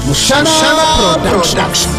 Mushana Production.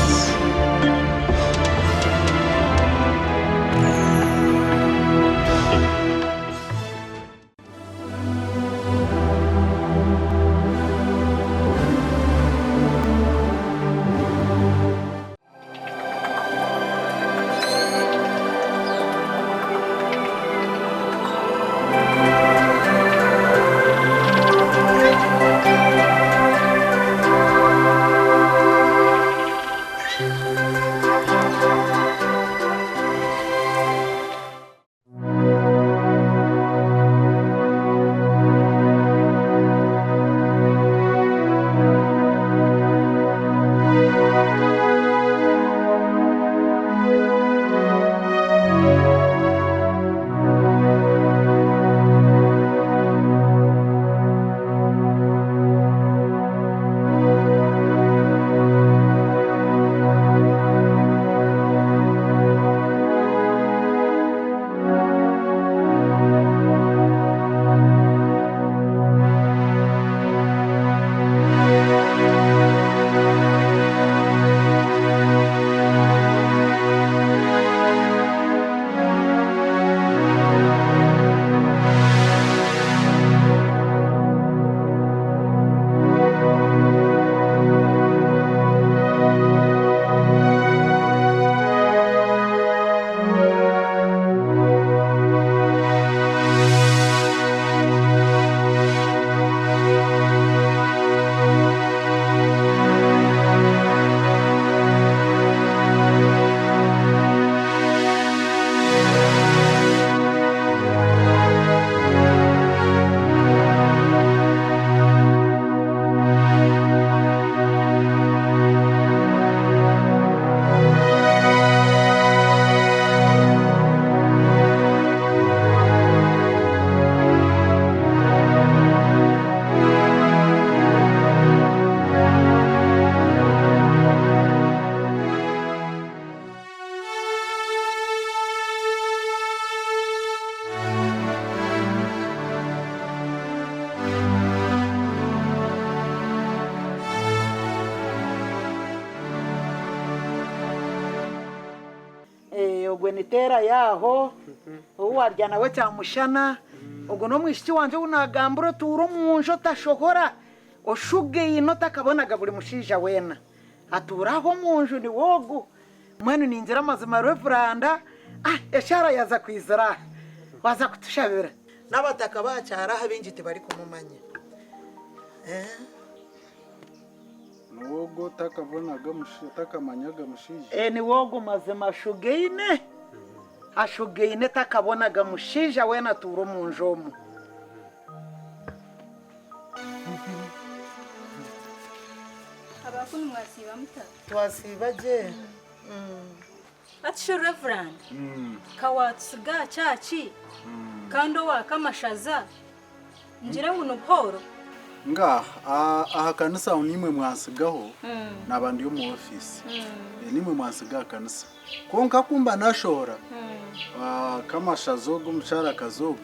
Nitera yaho uwarya nawe cya Mushana ubwo no mwishiki wanje unagambura turo munjo tashokora oshuge inota kabonaga buri mushija wena aturaho munjo ni wogu mwene ninzira mazima reveranda eshara yaza kwizara waza kutushabira nabataka bacyara habinjite bari kumumanya wogo takabonaga takamanyaga mushija ni wogo mazima shugeine ashugeine takabonaga mushija wena turo munjomu abakuni mwasiba muta twasiba je atisho reverend kawatsuga chachi kando wa kamashaza njira buno poro nga aha kanisa unimwe mwansigaho nabandi yo mu office nimwe mwansiga kanisa konka kumba nashora kamashazogo mushara kazogo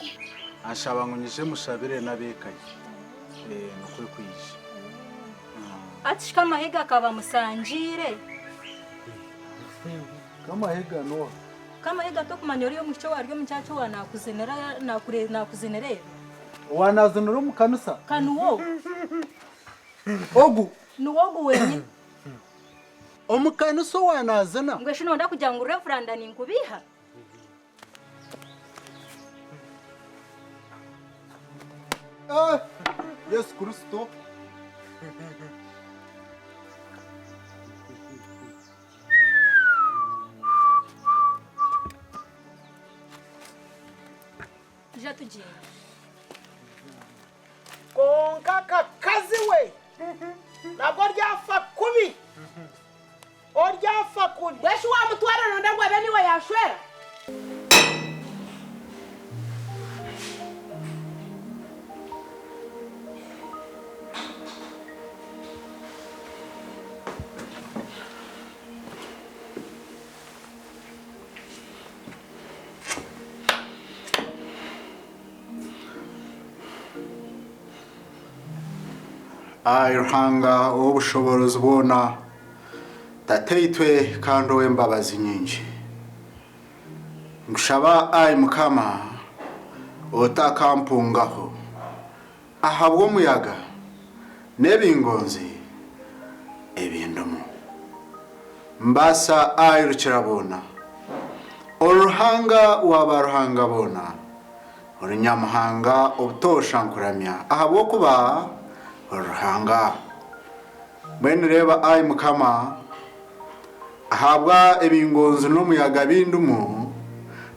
ashabangunyije mushabire nabekaye nokwe kwisha ati kamahega kaba musanjire kamahega no kamahega to kumanyori yo mucyo waryo mucyacho wanakuzenera nakuzenerera wanazanura mu kanisa kanuwo ogu nuwogu wenye omukanisa wanazana ngwe shino nda kujya ngo reverend ninkubiha Yesu Kristo ja tugiye konka kakazi we nabwo ryafa kubi oryafa kubi weshi wa mutwara nonda ngo abeni we yashwera Ruhanga ubushobozi ubona dateitwe kandi wowe mbabazi nyinshi ngushaba mukama utakampungaho ahabwo muyaga nebingonzi ebindomo mbasa rukirabona uruhanga wabaruhanga bona urunyamuhanga ubutosha nkuramya ahabwo kuba uruhanga mwene reba mukama ahabwa ebingonzi n'umuyaga bindumu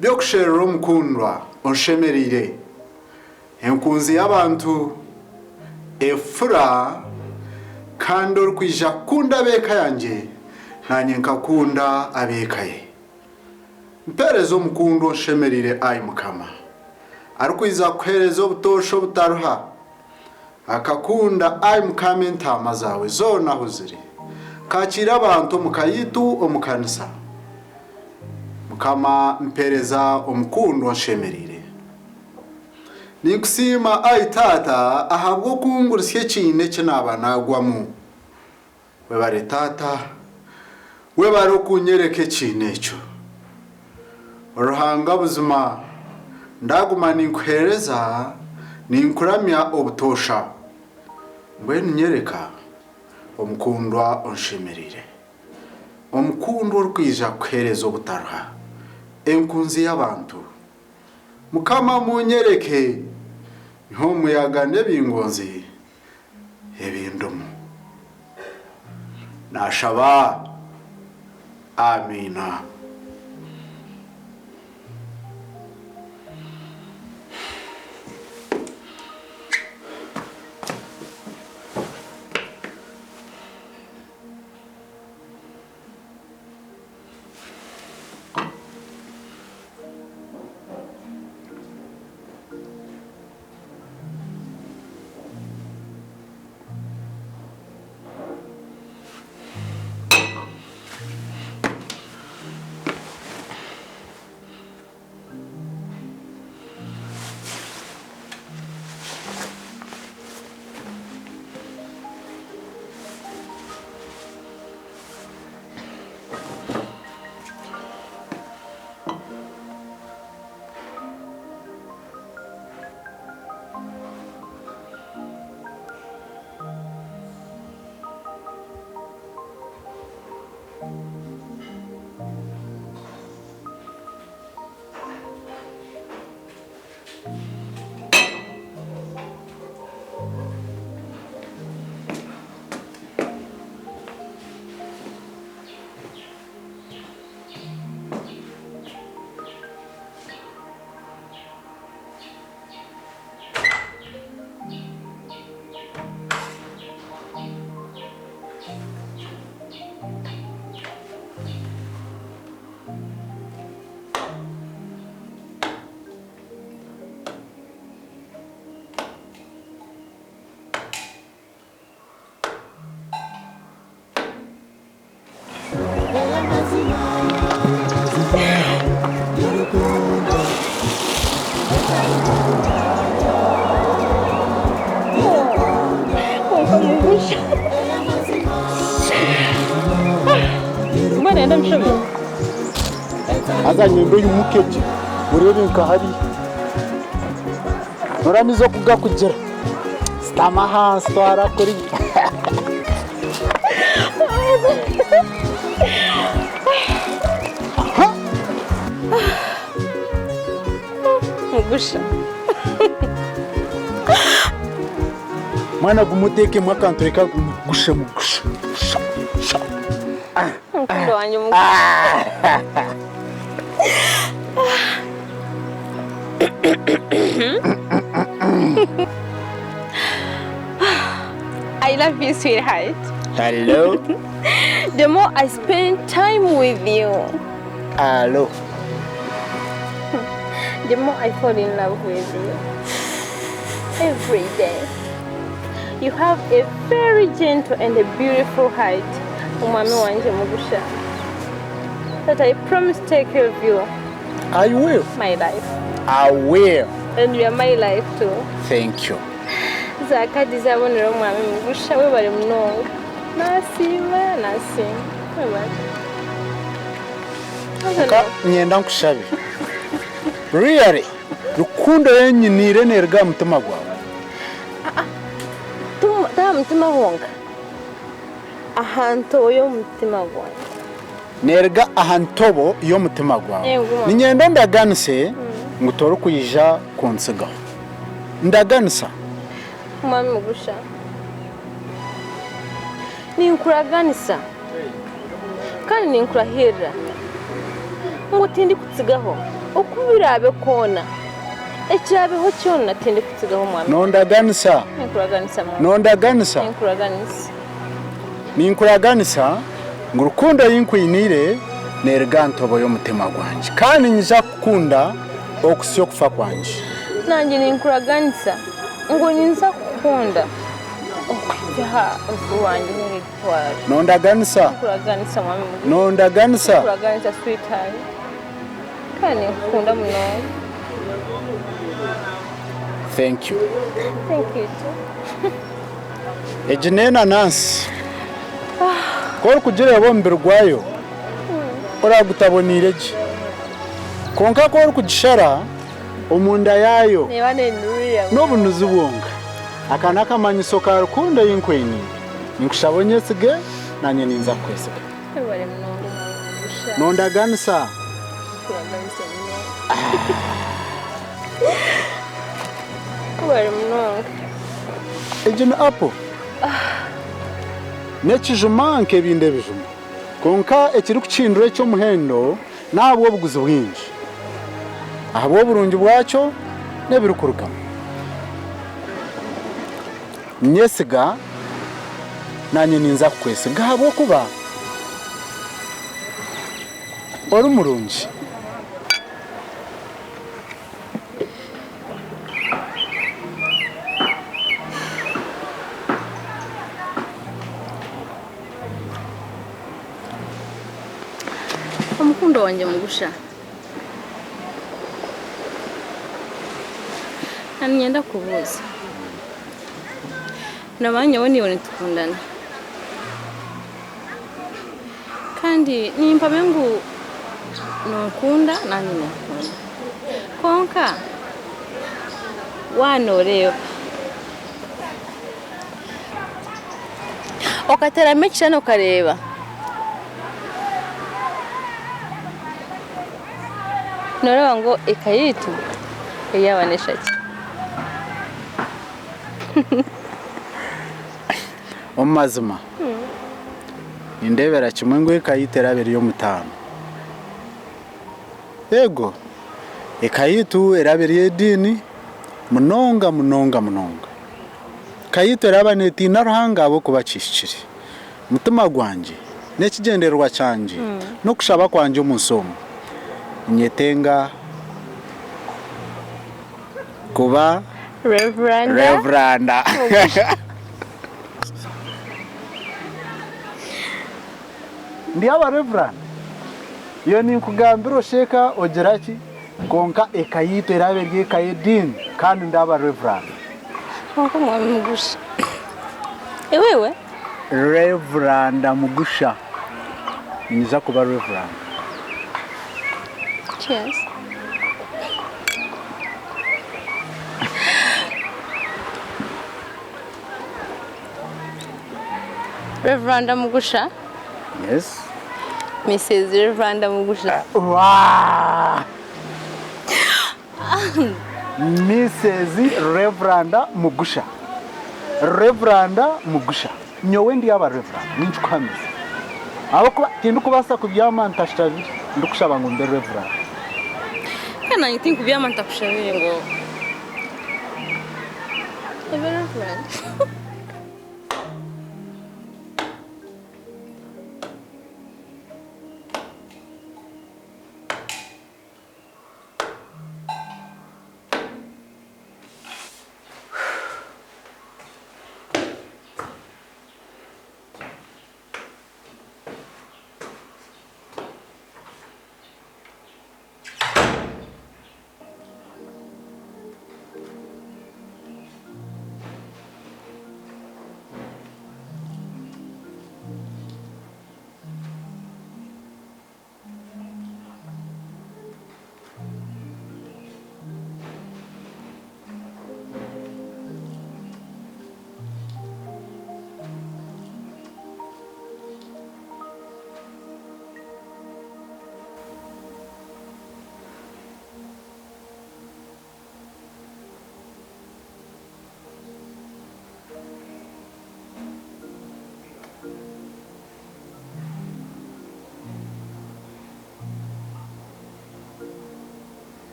byo kusherera umukundwa unshemerire enkunzi y'abantu efura kandi urkwija kunda abeka yanjye nanye nkakunda abekaye mpereza umukundwa unshemerire mukama arikwiza kuhereza ubutosho butaruha akakunda mukama intama zawe zona aho ziri kakira abantu mukayitu omukanisa mukama mpereza umukundwa unshemerire nikusima tata ahabwo kungurusye cyine cy'naba nagwamu we bare tata we baro kunyereke cyine cyo uruhanga buzima ndaguma ninkwereza ninkuramya obutosha mbwenu nyereka omukundwa unshemerire omukundwa urkwija kuhereza obutaruha enkunzi y'abantu mukama munyereke nko muyaga nebingonzi ebindumu nashaba amina. Mbona mshobo azanye ndo yumukeje urebe nkahari noranizo kuga kugera stamaha stwara kuri mugusha mwana gumuteke mwakantureka gugusha mugusha mkundo wanyu mugusha I love you, sweetheart. Hello. The more I spend time with you, Hello. the more I fall in love with you. Every day. You have a very gentle and a beautiful heart, Umami wanje mugusha, that I promise to take care of you. I will. My life. I will. And you are my life too. Thank you. za kadi zabonera umwami mugusha we bari munonga nasima we bari ka nyenda nkushabe really rukundo yenyinire nerga mutima gwawe ta mutima honga ahantu yo mutima gwawe nerga ahantobo yo mutima gwawe ninyenda ndaganise ngutoro kuyija kunsigaho ndaganisa umwami mugusha ninkuraganisa kandi ninkurahira ngo tindi kutsigaho okubirabe kona ekirabeho cyona tindi kutsigaho umwami nondaganisa ninkuraganisa ngurukundo yinkwinire nerga ntobo yo mutima gwanje kandi nyiza kukunda okusyo kufa kwanje nanjye ninkuraganisa ngo ninza kukunda okujya uwanjye n'igitwara nondaganisa mwami nondaganisa sweetheart kandi nkunda muno. Thank you too. ejinena nansi kora kugira bombe rwayo ora gutabonire je konka kora kugishara omunda yayo niba nenurira nobunuzi bwonga akana kamanyiso ka rukundo yinkweni ninkushabonye sige nanye ninza kwesiga bari munonga mugusha nondaganisa bari munonga ejina apo nekijumanke binde bijuma konka ekiri kucindure cyo muhendo nabwo buguzi bwinji ahabo burungi bwacyo nebirukurukamo nyesiga nanye ninza kwesiga habo kuba ori murungi umukundo wanjye mugusha nanyenda kubuza nabanye bonibone tukundana kandi nimba mengu nokunda nani nokunda konka wanoreo okatera mekishano kareba noreba ngo ekayitu yabaneshaki omazima indebera kimwe ngo ekayitera abiri yo mutano ego ekayitu erabiri edini munonga kayitu erabaneti naruhanga abo kubacishikire mutima gwanje nekigenderwa cyanje no kushaba kwanje umunsomo nyetenga kuba reveranda ndi aba reveranda iyo ni kugambira sheka ogeraki konka ekayito eraberye kayedin kandi ndaba reveranda konka mwami mugusha ewewe reveranda mugusha niza kuba reveranda. Cheers. Reverend Mugusha? Yes. Mrs. Reverend Mugusha. Wow. Mrs. Reverend Mugusha. Reverend Mugusha. Nyowe ndi aba Reverend ninchukamisa. Abo kuba tindu kubasa kubyama ntashabiri ndukushaba ngo mbe Reverend. Kana nti kubyama ntakushabire ngo. Reverend.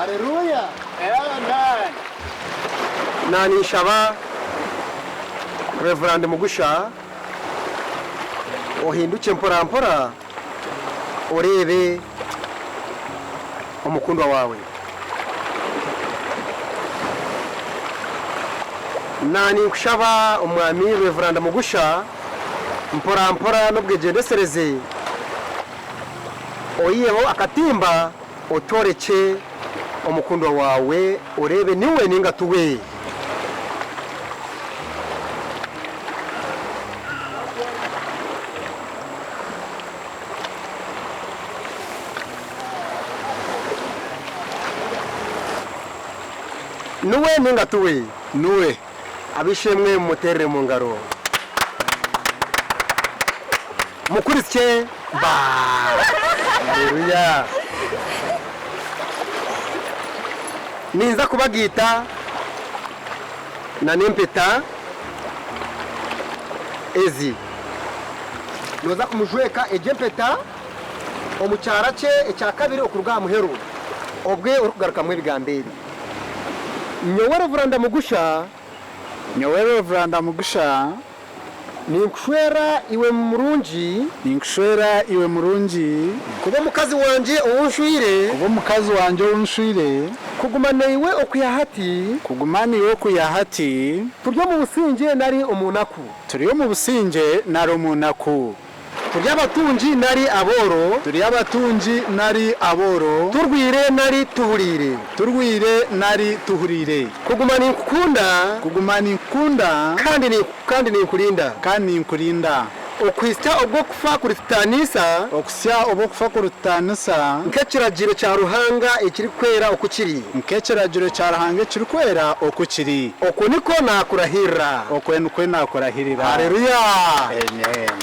Haleluya. Amen. Nani shaba Reverend Mugusha ohinduke mpora mpora urebe umukundwa wawe. Nani kushaba umwami Reverend Mugusha mpora mpora n'ubwegendesereze oyiyeho akatimba otoreke umukundwa wawe urebe niwe ningatuwe. Nuwe ningatuwe nuwe abishemwe muterere mu ngaro mukuritse ba. Haleluya. Ninza kubagita na nempeta ezi noza kumujweka ejempeta omucyara cye ecya kabiri okuruga muheru obwe urugaruka mu bigamberi. Nyowe Reverend Mugusha ninkushwera iwe murungi kuba mukazi wanje uwunshwire kugumana iwe okuyahati turyo mu businge nari umunaku turya abatunji nari aboro turwire nari tuhurire kugumana inkukunda kandi ninkurinda okwisya obwo kufa kuritanisa nk'ekiragiro cya ruhanga ekiri kwera okukiri oko niko nakurahirira. Haleluya. Amen.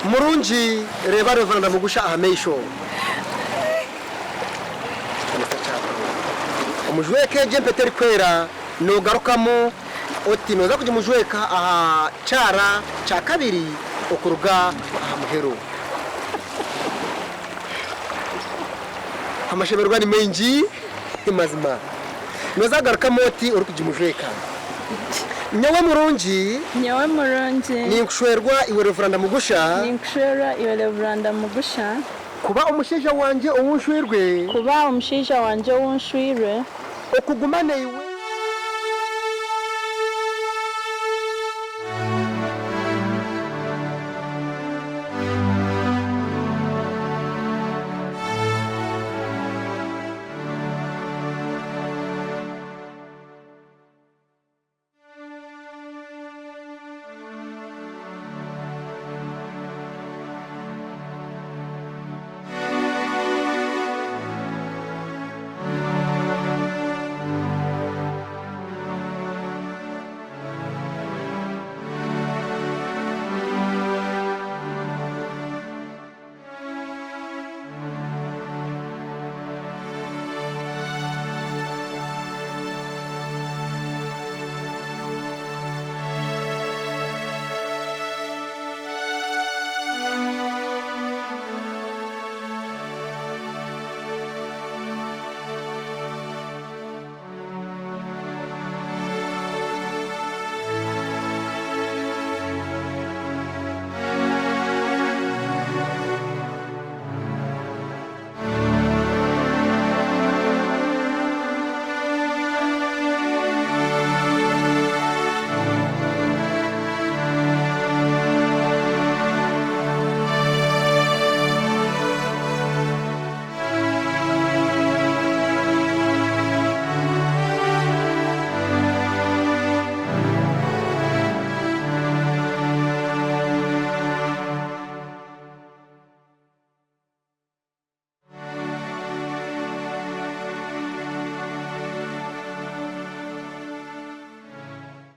Murungi reba Reverend Mugusha ahamesho umujweke jempete rikwera nogarukamo oti noza kujya mujweka aha cyara cya kabiri okuruga aha muhero amasheberwa ni menji imazima noza garukamo oti uri kujya mujweka nyawe murungi ninkushwerwa iwe Reverend Mugusha kuba umusheja wanje uwunshwirwe okugumana iwe